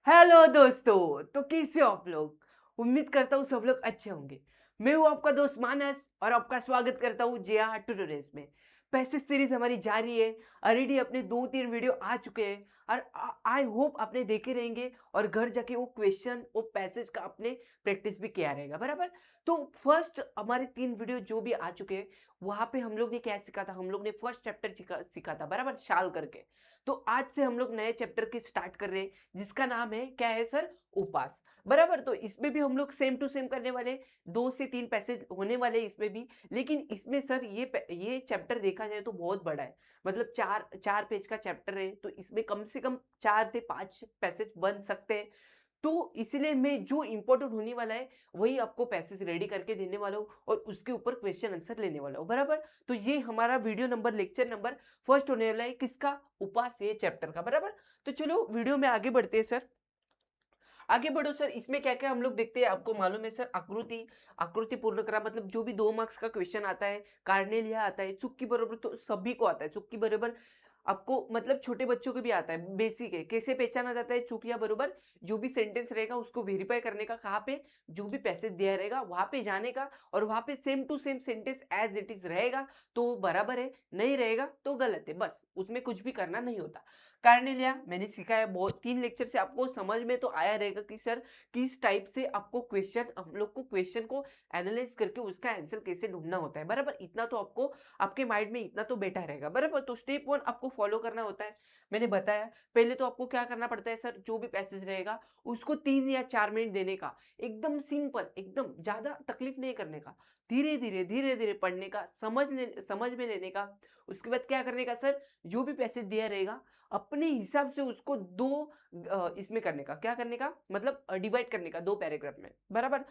Hello दोस्तों, तो कैसे हो आप लोग। उम्मीद करता हूँ सब लोग अच्छे होंगे। मैं हूँ आपका दोस्त मानस और आपका स्वागत करता हूँ जे ट्यूटोरियल्स में। पैसे सीरीज हमारी जारी है। ऑलरेडी अपने 2-3 वीडियो आ चुके हैं और आई होप आपने देखे रहेंगे और घर जाके वो क्वेश्चन वो पैसेज का आपने प्रैक्टिस भी किया रहेगा बराबर। तो फर्स्ट हमारे 3 वीडियो जो भी आ चुके हैं वहां पे हम लोग ने क्या सीखा था, हम लोग ने फर्स्ट चैप्टर सीखा था बराबर, शाल करके। तो आज से हम लोग नए चैप्टर की स्टार्ट कर रहे हैं जिसका नाम है क्या है सर, उपास बराबर। तो इसमें भी हम लोग सेम टू सेम करने वाले, 2 से 3 पैसेज होने वाले इसमें भी। लेकिन इसमें सर ये चैप्टर देखा जाए तो बहुत बड़ा है। मतलब 4 4 पेज का चैप्टर है, तो इसमें कम से कम 4 से 5 पैसेज बन सकते हैं। तो इसलिए मैं जो इंपॉर्टेंट होने वाला है वही आपको पैसेज रेडी करके देने वाला हूँ और उसके ऊपर क्वेश्चन आंसर लेने वाला हूँ बराबर। तो ये हमारा video number, lecture number first होने वाला है किसका, उपास ये चैप्टर का बराबर। तो चलो वीडियो में आगे बढ़ते हैं सर। आगे बढ़ो सर, इसमें क्या क्या हम लोग देखते हैं आपको मालूम है सर। आकृति, आकृति पूर्ण करा मतलब जो भी 2 मार्क्स का क्वेश्चन आता है, कार्नेलिया आता है, चुक्की बरोबर तो सभी को आता है। चुक्की बरोबर आपको मतलब छोटे बच्चों को भी आता है, बेसिक है। कैसे पहचाना जाता है चुकिया बरोबर, जो भी सेंटेंस रहेगा उसको वेरीफाई करने का, कहाँ पे, जो भी पैसेज दिया रहेगा वहां पे जाने का, और वहां पे same to same sentence as it is रहेगा तो वो बराबर है, नहीं रहेगा तो गलत है, बस उसमें कुछ भी करना नहीं होता। कार्नेलिया मैंने सीखा है बहुत, 3 लेक्चर से आपको समझ में तो आया रहेगा कि सर किस टाइप से आपको क्वेश्चन, हम लोग को क्वेश्चन को एनालाइज करके उसका आंसर कैसे ढूंढना होता है बराबर। इतना तो आपको, आपके माइंड में इतना तो बैठा रहेगा बराबर। तो स्टेप 1 आपको फॉलो करना होता है, मैंने बताया। पहले तो आपको क्या करना पड़ता है सर, जो भी पैसेज रहेगा उसको 3 या 4 मिनट देने का। एकदम सिंपल, एकदम ज्यादा तकलीफ नहीं करने का, धीरे धीरे पढ़ने का, समझ में लेने का। उसके बाद क्या करने का सर, जो भी पैसेज दिया रहेगा अपने हिसाब से उसको दो इसमें करने का, क्या करने का मतलब डिवाइड करने का 2 पैराग्राफ में बराबर।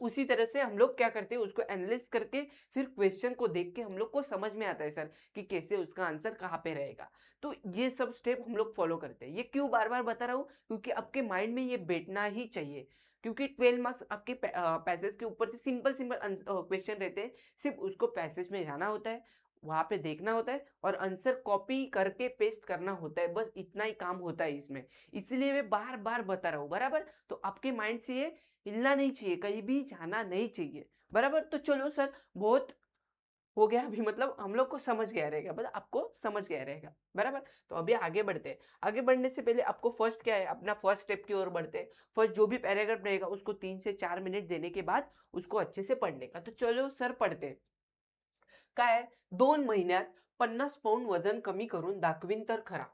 उसी तरह से हम लोग क्या करते हैं, उसको एनालिसिस करके फिर क्वेश्चन को देख के हम लोग को समझ में आता है सर कि कैसे उसका आंसर कहाँ पे रहेगा। तो ये सब स्टेप हम लोग फॉलो करते हैं। ये क्यों बार बार बता रहा हूँ, क्योंकि आपके माइंड में ये बैठना ही चाहिए। क्योंकि 12 मार्क्स आपके पैसेज के ऊपर से सिंपल सिंपल क्वेश्चन रहते हैं, सिर्फ उसको पैसेज में जाना होता है, वहां पे देखना होता है और आंसर कॉपी करके पेस्ट करना होता है, बस इतना ही काम होता है इसमें। इसलिए मैं बार बार बता रहा हूँ बराबर। तो आपके माइंड से ये हिलना नहीं चाहिए, कहीं भी जाना नहीं चाहिए बराबर। तो चलो सर, बहुत हो गया अभी, मतलब हम लोग को समझ गया रहेगा, मतलब आपको समझ गया रहेगा बराबर। तो अभी आगे बढ़ते हैं। आगे बढ़ने से पहले आपको फर्स्ट क्या है, अपना फर्स्ट स्टेप की ओर बढ़ते हैं। फर्स्ट जो भी पैराग्राफ रहेगा उसको 3 से 4 मिनट देने के बाद उसको अच्छे से पढ़ने का। तो चलो सर पढ़ते हैं। काय 2 महिन्यात 50 पाऊंड वजन कमी करून दाखवीन तर खरा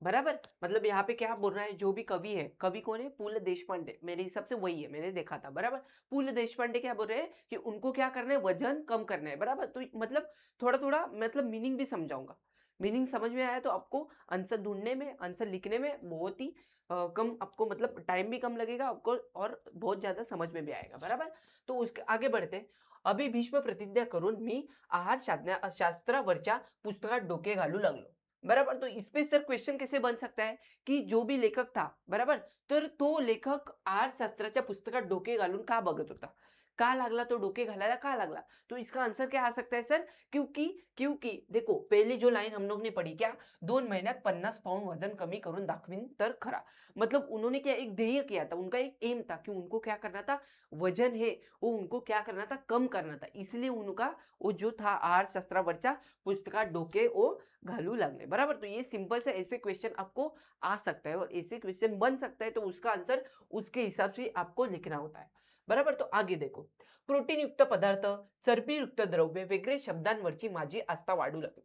बराबर। मतलब यहाँ पे क्या बोल रहा है, जो भी कवि है, कवि कौन है, पुल देशपांडे, मेरे हिसाब से वही है, मैंने देखा था बराबर। पुल देशपांडे क्या बोल रहे हैं कि उनको क्या करना है, वजन कम करना है बराबर। तो मतलब थोड़ा थोड़ा मतलब मीनिंग भी समझाऊंगा। मीनिंग समझ में आया तो आपको आंसर ढूंढने में, आंसर लिखने में बहुत ही कम आपको, मतलब टाइम भी कम लगेगा आपको और बहुत ज्यादा समझ में भी आएगा बराबर। तो उसके आगे बढ़ते हैं। अभी भीष्म प्रतिज्ञा करून मी आहार शास्त्रावरच्या पुस्तकात डोके घालू लागलो बराबर। तो इस पे सर क्वेश्चन कैसे बन सकता है कि जो भी लेखक था बराबर, तर तो लेखक आहारशास्त्राच्या पुस्तकात डोके घालून का बघत होता, का लागला तो डोके घालायला का लागला। तो इसका आंसर क्या आ सकता है सर, क्योंकि क्योंकि देखो पहली जो लाइन हम लोग ने पढ़ी क्या, 2 महिन्यात 50 पाऊंड वजन कमी करून दाखवीन तर खरा। मतलब उन्होंने क्या एक ध्येय किया था, उनका एक एम था कि उनको क्या करना था, वजन है वो उनको क्या करना था, कम करना था। इसलिए उनका वो जो था आहार शास्त्रावरच्या पुस्तकात डोके वो घालू लागले बराबर। तो ये सिंपल से ऐसे क्वेश्चन आपको आ सकता है और ऐसे क्वेश्चन बन सकता है, तो उसका आंसर उसके हिसाब से आपको लिखना होता है बराबर। तो आगे देखो, प्रोटीन युक्त पदार्थ, चरबी युक्त द्रव्य वगैरे शब्दांवरची माझी आस्था वाढू लागली।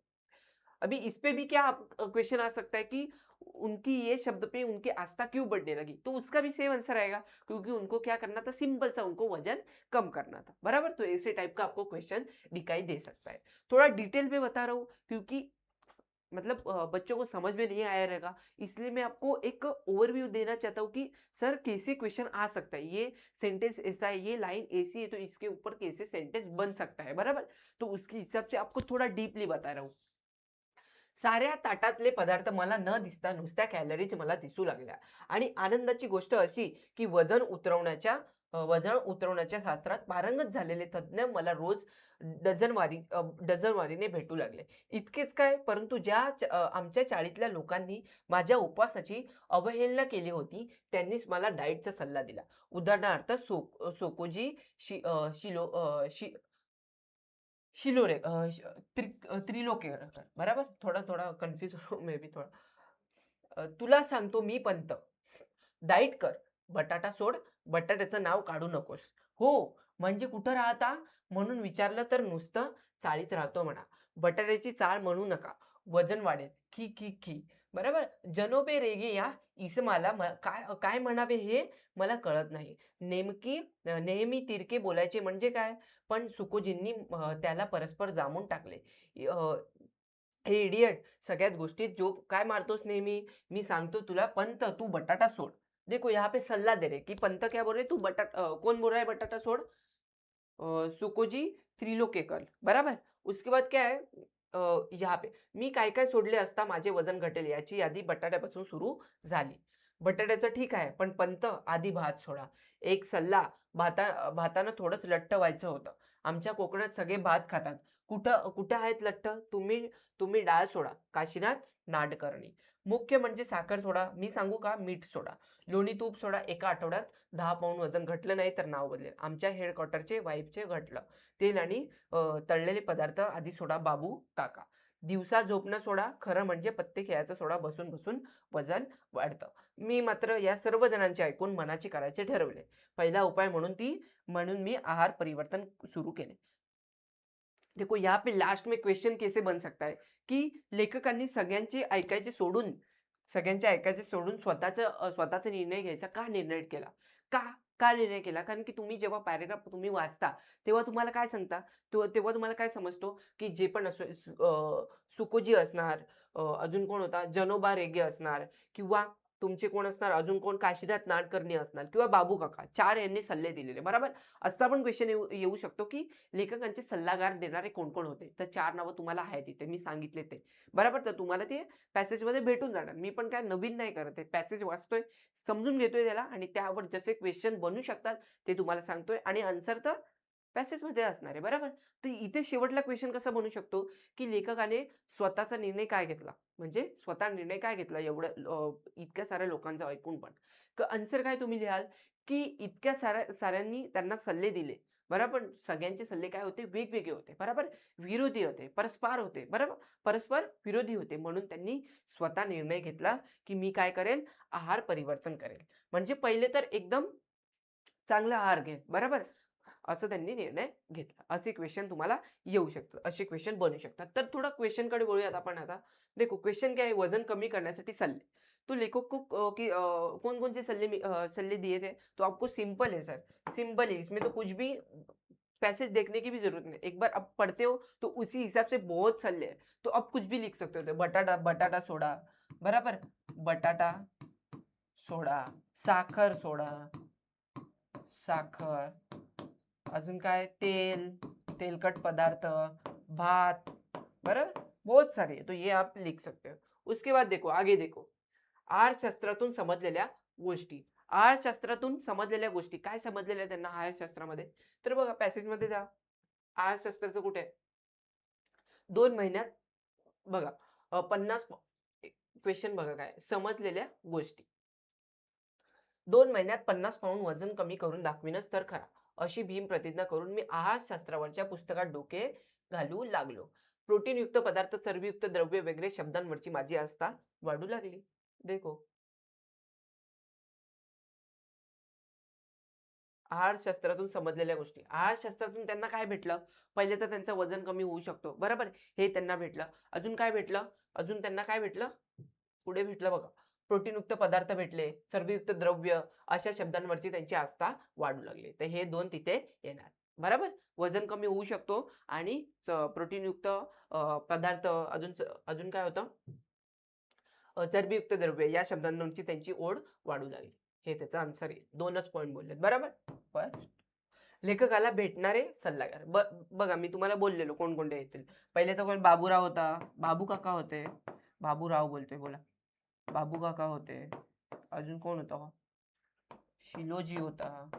अभी इस पे भी क्या क्वेश्चन आ सकता है कि उनकी ये शब्द पे उनकी आस्था क्यों बढ़ने लगी, तो उसका भी सेम आंसर आएगा, क्योंकि उनको क्या करना था, सिंपल सा उनको वजन कम करना था बराबर। तो ऐसे टाइप का आपको क्वेश्चन दिखाई दे सकता है। थोड़ा डिटेल में बता रहा हूँ क्योंकि मतलब बच्चों को समझ में नहीं आया रहेगा, इसलिए मैं आपको एक ओवरव्यू देना चाहता हूँ कि सर कैसे क्वेश्चन आ सकता है, ये सेंटेंस ऐसा है, ये लाइन ऐसी है, तो इसके ऊपर कैसे सेंटेंस बन सकता है बराबर। तो उसके हिसाब से आपको थोड़ा डीपली बता रहा हूँ। साऱ्या ताटातले पदार्थ मला न दिसता नुसत्या कॅलरीज मला दिसू लागल्या आणि आनंदाची गोष्ट अशी की वजन उतरवण्याच्या वजन उतरवण्याच्या शास्त्रात पारंगत झालेले तज्ज्ञ मला रोज डझनवारीने भेटू लागले. इतकेच काय, परंतु आमच्या चाळीतल्या लोकांनी माझ्या उपवासाची अवहेलना केली होती, त्यांनीच मला डाएटचा सल्ला दिला. उदाहरणार्थ सोकोजी शि शिलो शि शिलोरे त्रिलोकेकर, बरोबर? थोडा कन्फ्यूज मे बी थोडा. तुला सांगतो मी पंत, डाएट कर, बटाटा सोड, बटाट्याचं नाव काढू नकोस. हो, म्हणजे कुठं राहता म्हणून विचारलं तर नुसतं चाळीत राहतो म्हणा. बटाट्याची चाळ म्हणू नका, वजन वाढेल. खी खी खी. बरोबर. जनोबे रेगे या इसमाला काय काय म्हणावे हे मला कळत नाही. नेहमी तिरके बोलायचे म्हणजे काय? पण सुकोजींनी त्याला परस्पर जामून टाकले. हे इडियट, सगळ्यात गोष्टीत जोक काय मारतोस नेहमी? मी सांगतो तुला पंत, तू बटाटा सोड. देखो यहाँ पे सल्ला दे रहे कि पंत क्या बोल रहे, तू कौन बोल रहा है बटाटा छोड़? सुकोजी त्रिलोकेकर, बराबर. उसके बाद क्या है, यहाँ पे मी काय काय सोडले असता माझे वजन घटेल याची यादी बटाट्यापासून सुरू झाली. बटाट्याचं ठीक आहे, पण पंत आधी भात सोडा. एक सल्ला, भातानं थोडंच लठ्ठ व्हायचं होतं. आमच्या कोकणात सगळे भात खातात. कुठं कुठं आहेत लठ्ठ? तुम्ही डाळ सोडा, काशीनाथ नाडकर्णी. मुख्य म्हणजे साखर सोडा. मी सांगू का? मीठ सोडा, लोणी तूप सोडा. एका आठवड्यात 10 पाऊंड वजन घटलं नाही तर नाव बदलेल. आमच्या हेडक्वार्टरचे वाईफचे घटलं. तेल आणि तळलेले पदार्थ आधी सोडा बाबू काका. दिवसा झोपणं सोडा. खरं म्हणजे पत्ते खेळायचं सोडा. बसून बसून वजन वाढतं. मी मात्र या सर्व जणांचे ऐकून मनाचे करायचे ठरवले. पहिला उपाय म्हणून मी आहार परिवर्तन सुरू केले. देखो यहाँ पे लास्ट में क्वेश्चन कैसे बन सकता है की लेखकांनी सगळ्यांचे ऐकायचे सोडून स्वतःचा निर्णय घ्यायचा का निर्णय केला? का निर्णय केला? कारण की तुम्ही जेव्हा पॅराग्राफ तुम्ही वाचता तेव्हा तुम्हाला काय सांगता, तेव्हा तुम्हाला काय समजतो की जे पण सुकोजी असणार, अजून कोण होता, जनोबा रेगे असणार, किंवा तुमचे कोण असणार, अजून कोण, काशीनाथ नाडकर्णी असणार, किंवा बाबू काका. 4 यांनी सल्ले दिलेले, बरोबर. असा पण क्वेश्चन येऊ शकतो की लेखकांचे सल्लागार देणारे कोण कोण होते. तर 4 नावं तुम्हाला आहेत इथे मी सांगितले ते, बरोबर. तर तुम्हाला ते पॅसेजमध्ये भेटून जाणार. मी पण काय नवीन नाही करत आहे, पॅसेज वाचतोय, समजून घेतोय त्याला, आणि त्यावर जसे क्वेश्चन बनू शकतात ते तुम्हाला सांगतोय, आणि आन्सर तर पॅसेजमध्ये असणार आहे, बरोबर. तर इथे शेवटला क्वेश्चन कसा बनू शकतो की लेखकाने स्वतःचा निर्णय काय घेतला, म्हणजे स्वतः निर्णय काय घेतला एवढं इतक्या साऱ्या लोकांचं ऐकून पण. आन्सर काय तुम्ही लिहाल की इतक्या साऱ्यांनी त्यांना सल्ले दिले, बरोबर. पण सगळ्यांचे सल्ले काय होते, वेगवेगळे होते, बरोबर. विरोधी होते, परस्पर होते, बरोबर. परस्पर विरोधी होते. म्हणून त्यांनी स्वतः निर्णय घेतला की मी काय करेल, आहार परिवर्तन करेल. म्हणजे पहिले तर एकदम चांगला आहार घे, बरोबर. असं त्यांनी निर्णय घेतला. असे क्वेश्चन तुम्हाला येऊ शकतात, असे क्वेश्चन बनू शकतात. तर थोड़ा क्वेश्चन कडे बोलूयात आपण आता. देखो क्वेश्चन क्या है, वजन कमी करण्यासाठी सल्ले. तो लेखक को कौन कौन से सल्ले दिए थे, तो आपको सिंपल है सर, सिंपल है, इसमें तो कुछ भी पैसेज देखने की भी जरूरत नहीं. एक बार आप पढ़ते हो तो उसी हिसाब से बहुत सल्ले हैं, तो आप कुछ भी लिख सकते हो. बटाटा सोडा, बराबर, बटाटा सोडा, साखर सोडा, साखर, अजून काय, तेलकट पदार्थ, भात, बराबर, बहुत सारे. तो ये आप लिख सकते हो. उसके बाद देखो, आगे देखो, आहारशास्त्रातून समजलेल्या गोष्टी. आहारशास्त्रातून समजलेल्या गोष्टी काय समजलेल्या त्यांना आहारशास्त्रामध्ये, तर बघा पॅसेजमध्ये जा. आहारशास्त्राचं कुठे आहे, 2 महिन्यात बघा, 50 क्वेश्चन बघा काय समजलेल्या गोष्टी. 2 महिन्यात 50 पाऊंड वजन कमी करून दाखविनच तर खरा, अशी भीम प्रतिज्ञा करून मी आहारशास्त्रावरच्या पुस्तकात डोके घालू लागलो. प्रोटीनयुक्त पदार्थ, चरबीयुक्त द्रव्य वगैरे शब्दांवरची माझी आस्था वाढू लागली. देखो, आहारशास्त्रातून समजलेल्या गोष्टी. आहारशास्त्रातून त्यांना काय भेटलं, पहिले तर त्यांचं वजन कमी होऊ शकतो, बरोबर, हे त्यांना भेटलं. अजून काय भेटलं, अजून त्यांना काय भेटलं, पुढे भेटलं बघा, प्रोटीनयुक्त पदार्थ भेटले, चरबीयुक्त द्रव्य, अशा शब्दांवरची त्यांची आस्था वाढू लागली. तर हे 2 तिथे येणार, बरोबर. वजन कमी होऊ शकतो आणि प्रोटीनयुक्त पदार्थ, अजून काय होतं, चरबीयुक्त द्रव्य, या शब्दांवरची त्यांची ओढ वाढू लागली. हे त्याचा आन्सर आहे. 2च पॉइंट बोललेत, बरोबर. फर्स्ट, लेखकाला भेटणारे सल्लागार. बघा मी तुम्हाला बोललेलो कोणकोणते येतील. पहिले तर कोण, बाबूराव होता, बाबू काका होते, बाबूराव बोलतोय बोला, बाबू काका होते. अजून कोण होता, शिलोजी होता,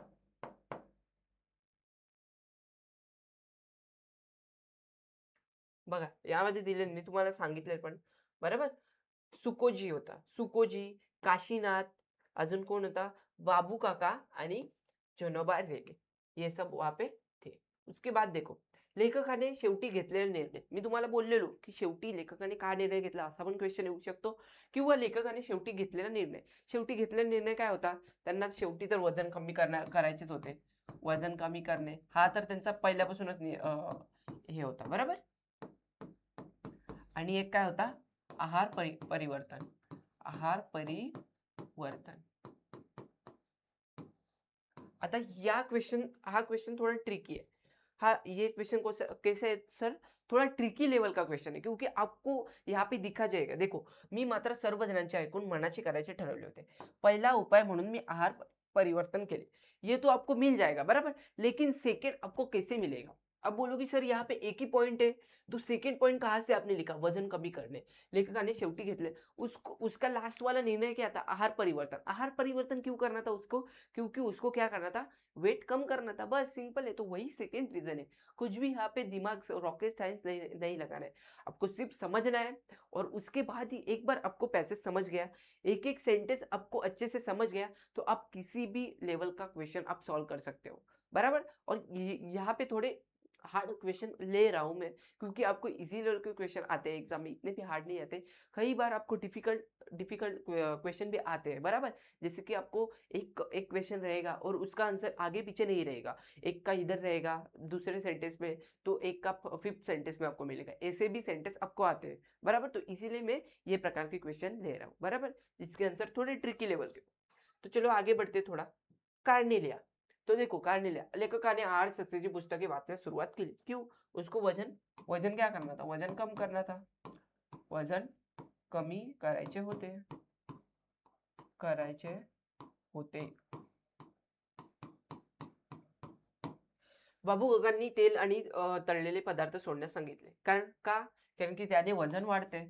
बघा यामध्ये दिले मी तुम्हाला सांगितलं पण बरोबर. सुकोजी होता, सुकोजी, काशीनाथ, अजून कोण होता, बाबू काका आणि जनोबा रेगे, ये सब वहां पे थे. उसके बाद देखो लेखकाने शेवटी घेतलेला निर्णय, मी तुम्हाला बोललेलो की शेवटी लेखकाने का निर्णय घेतला असा पण क्वेश्चन येऊ शकतो, किंवा लेखकाने शेवटी घेतलेला निर्णय, शेवटी घेतलेला निर्णय काय होता, त्यांना शेवटी तर वजन कमी करायचेच होते. वजन कमी करणे हा तर त्यांचा पहिल्यापासूनच हे होता बरोबर. आणि एक काय होता, आहार परिवर्तन, आहार परिवर्तन. आता हा क्वेश्चन थोड़ा ट्रिकी है. हाँ, ये क्वेश्चन कैसे है सर, थोड़ा ट्रिकी लेवल का क्वेश्चन है, क्योंकि आपको यहाँ पे दिखा जाएगा. देखो मी मात्र सर्व जणांचे ऐकून मनाचे करायचे ठरवले होते. पहिला उपाय म्हणून मी आहार परिवर्तन केले, ये तो आपको मिल जाएगा बराबर. लेकिन सेकेंड आपको कैसे मिलेगा. अब बोलोगे सर यहाँ पे एक ही पॉइंट है, तो सेकेंड पॉइंट कहाँ से आपने लिखा, वजन कमी करणे. लेखकाने शेवटी घेतले. उसका लास्ट वाला निर्णय क्या था, आहार परिवर्तन. आहार परिवर्तन क्यों करना था उसको, क्योंकि उसको क्या करना था, वेट कम करना था, बस सिंपल है. तो वही सेकेंड रीजन है. कुछ भी यहाँ पे दिमाग से रॉकेट साइंस नहीं लगाना है, आपको सिर्फ समझना है. और उसके बाद ही एक बार आपको पैसेज समझ गया, एक एक सेंटेंस आपको अच्छे से समझ गया, तो आप किसी भी लेवल का क्वेश्चन आप सॉल्व कर सकते हो बराबर. और यहाँ पे थोड़े हार्ड क्वेश्चन ले रहा हूं मैं, क्योंकि आपको इजी लेवल के क्वेश्चन आते हैं एग्जाम में, इतने भी हार्ड नहीं आते. कई बार आपको डिफिकल्ट क्वेश्चन भी आते हैं बराबर. जैसे कि आपको एक एक क्वेश्चन रहेगा और उसका आंसर आगे पीछे नहीं रहेगा, एक का इधर रहेगा दूसरे सेंटेंस में, तो एक का फिफ्थ सेंटेंस में आपको मिलेगा. ऐसे भी सेंटेंस आपको आते हैं बराबर. तो इसीलिए मैं ये प्रकार के क्वेश्चन ले रहा हूँ बराबर, जिसके आंसर थोड़े ट्रिकी लेवल के. तो चलो आगे बढ़ते थोड़ा. कार्नेलिया. तो देखो कार्नेलिया लेखकाने 8 सक्सेसची पुस्तके वाचण्यास सुरुवात केली. क्यों, उसको वजन वजन क्या करना था, वजन कम करना था, वजन कमी करायचे होते. बाबू काकांनी तेल आणि तळलेले पदार्थ सोडण्यास सांगितले. कारण की त्याने वजन वाढते.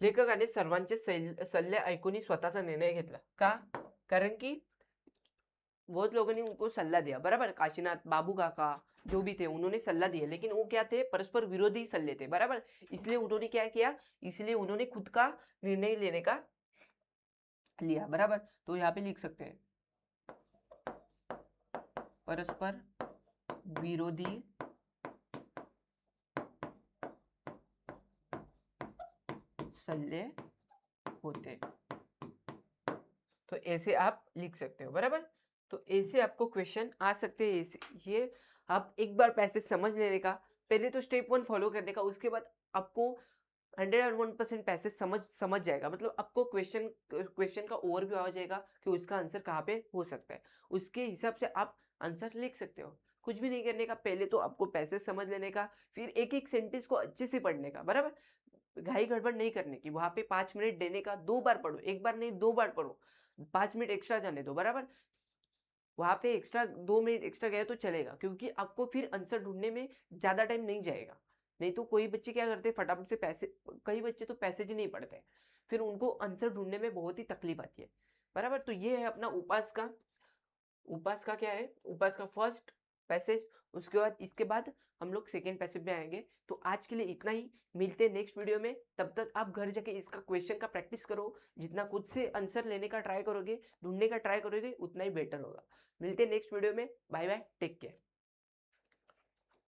लेखकाने सर्वांचे सल्ले ऐकून स्वतःचा निर्णय घेतला. का, कारण की बहुत लोगों ने उनको सल्ला दिया बराबर. काशीनाथ, बाबू काका जो भी थे उन्होंने सल्ला दिया, लेकिन वो क्या थे, परस्पर विरोधी सल्ले थे बराबर. इसलिए उन्होंने क्या किया, इसलिए उन्होंने खुद का निर्णय लेने का लिया बराबर. तो यहाँ पे लिख सकते हैं परस्पर विरोधी सल्ले होते. तो ऐसे आप लिख सकते हो बराबर. तो ऐसे आपको क्वेश्चन आ सकते हैं. ये आप एक बार पैसेज समझ लेने का, पहले तो स्टेप 1 फॉलो करने का, उसके बाद आपको 101% पैसेज समझ जाएगा. मतलब आपको क्वेश्चन का ओवरव्यू आ जाएगा कि उसका आंसर कहाँ पे हो सकता है. उसके हिसाब से आप आंसर लिख सकते हो. कुछ भी नहीं करने का, पहले तो आपको पैसेज समझ लेने का, फिर एक एक सेंटेंस को अच्छे से पढ़ने का बराबर. घाई गड़बड़ नहीं करने की. वहां पे 5 मिनट देने का, 2 बार पढ़ो, एक बार नहीं 2 बार पढ़ो. 5 मिनट एक्स्ट्रा जाने दो बराबर. वहां पे एक्स्ट्रा 2 मिनट एक्स्ट्रा गया तो चलेगा, क्योंकि आपको फिर आंसर ढूंढने में ज्यादा टाइम नहीं जाएगा. नहीं तो कोई बच्चे क्या करते हैं, फटाफट से कई बच्चे तो पैसेज ही नहीं पढ़ते, फिर उनको आंसर ढूंढने में बहुत ही तकलीफ आती है बराबर. तो ये है अपना उपास का क्या है, उपास का फर्स्ट पैसेज. उसके बाद इसके बाद हम लोग सेकेंड पैसेज में आएंगे. तो आज के लिए इतना ही, मिलते हैं नेक्स्ट वीडियो में. तब तक आप घर जाके इसका क्वेश्चन का प्रैक्टिस करो, जितना खुद से आंसर लेने का ट्राई करोगे, ढूंढने का ट्राई करोगे, उतना ही बेटर होगा. मिलते हैं नेक्स्ट वीडियो में. Bye bye, take care.